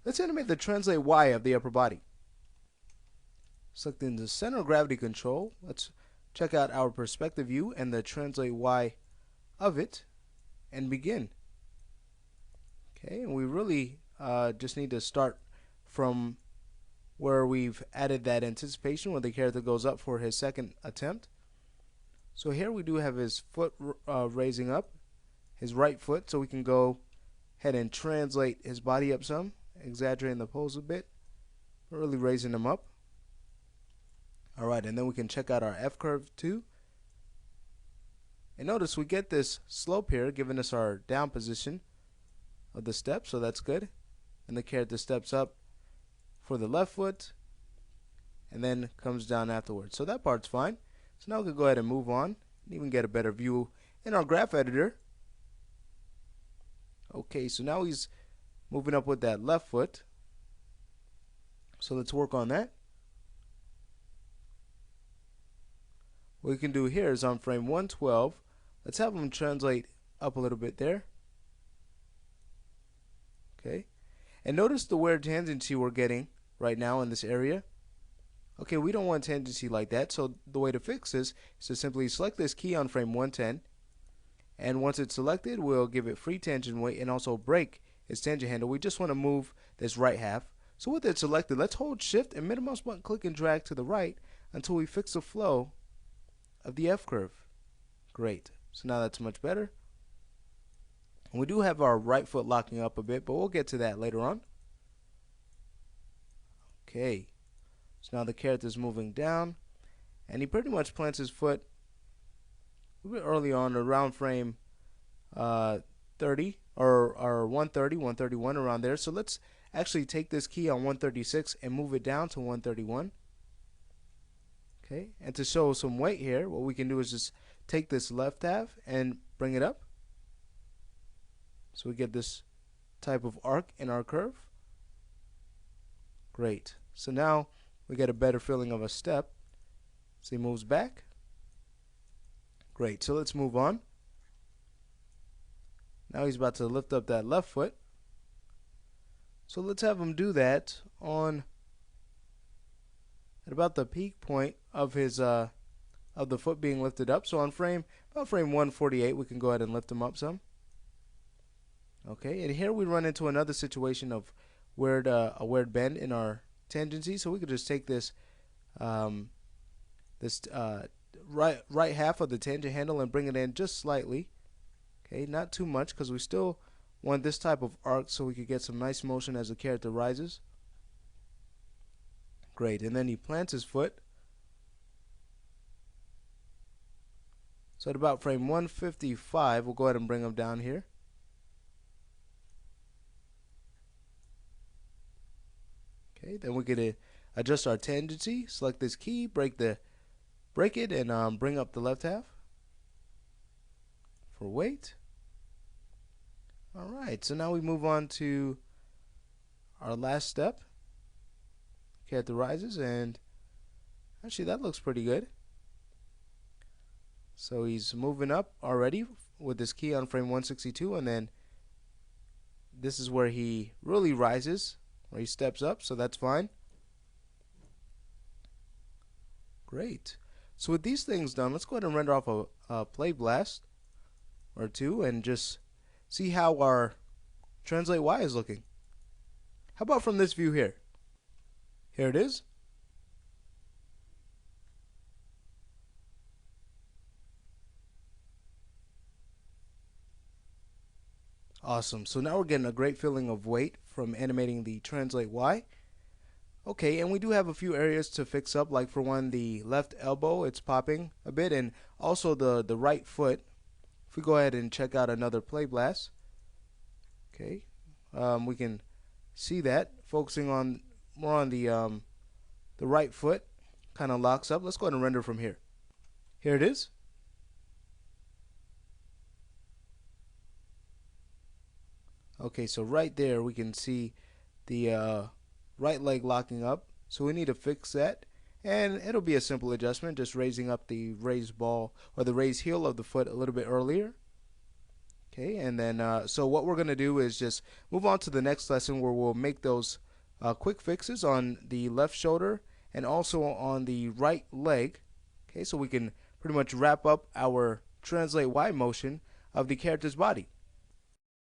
Let's animate the translate Y of the upper body. Selecting the center of gravity control, let's check out our perspective view and the translate Y of it and begin. Okay, and we really just need to start from where we've added that anticipation where the character goes up for his second attempt. So here we do have his foot raising up, his right foot, so we can go ahead and translate his body up some, exaggerating the pose a bit, but really raising him up. Alright, and then we can check out our F curve too. And notice we get this slope here giving us our down position of the step, so that's good. And the character steps up for the left foot and then comes down afterwards. So that part's fine. So now we can go ahead and move on and even get a better view in our graph editor. Okay, so now he's moving up with that left foot. So let's work on that. What we can do here is on frame 112, let's have him translate up a little bit there. Okay, and notice the weird tangency we're getting right now in this area. Okay, we don't want tangency like that, so the way to fix this is to simply select this key on frame 110, and once it's selected, we'll give it free tangent weight and also break its tangent handle. We just want to move this right half. So with it selected, let's hold shift and middle mouse button click and drag to the right until we fix the flow of the F curve. Great, so now that's much better. And we do have our right foot locking up a bit, but we'll get to that later on. Okay, so now the character is moving down, and he pretty much plants his foot a bit early on, around frame 30 or 130, 131, around there. So let's actually take this key on 136 and move it down to 131. Okay, and to show some weight here, what we can do is just take this left half and bring it up. So we get this type of arc in our curve. Great. So now we get a better feeling of a step. So he moves back. Great. So let's move on. Now he's about to lift up that left foot. So let's have him do that on at about the peak point of his of the foot being lifted up. So on about frame 148, we can go ahead and lift him up some. Okay, and here we run into another situation of a weird bend in our tangency. So we could just take this right half of the tangent handle and bring it in just slightly. Okay, not too much because we still want this type of arc so we could get some nice motion as the character rises. Great, and then he plants his foot. So at about frame 155, we'll go ahead and bring him down here. Okay, then we could adjust our tangency, select this key, break it, and bring up the left half for weight. Alright, so now we move on to our last step. Character rises, and actually that looks pretty good. So he's moving up already with this key on frame 162, and then this is where he really rises, where he steps up, so that's fine. Great. So with these things done, let's go ahead and render off a play blast or two and just see how our translate Y is looking. How about from this view here? Here it is. Awesome. So now we're getting a great feeling of weight from animating the translate Y. Okay, and we do have a few areas to fix up, like for one, the left elbow, it's popping a bit, and also the right foot. If we go ahead and check out another play blast, okay, we can see that focusing on more on the right foot kind of locks up. Let's go ahead and render from here. Here it is. Okay, so right there we can see the right leg locking up, so we need to fix that, and it'll be a simple adjustment, just raising up the raised ball or the raised heel of the foot a little bit earlier. Okay, and then so what we're going to do is just move on to the next lesson where we'll make those quick fixes on the left shoulder and also on the right leg. Okay, so we can pretty much wrap up our translate Y motion of the character's body.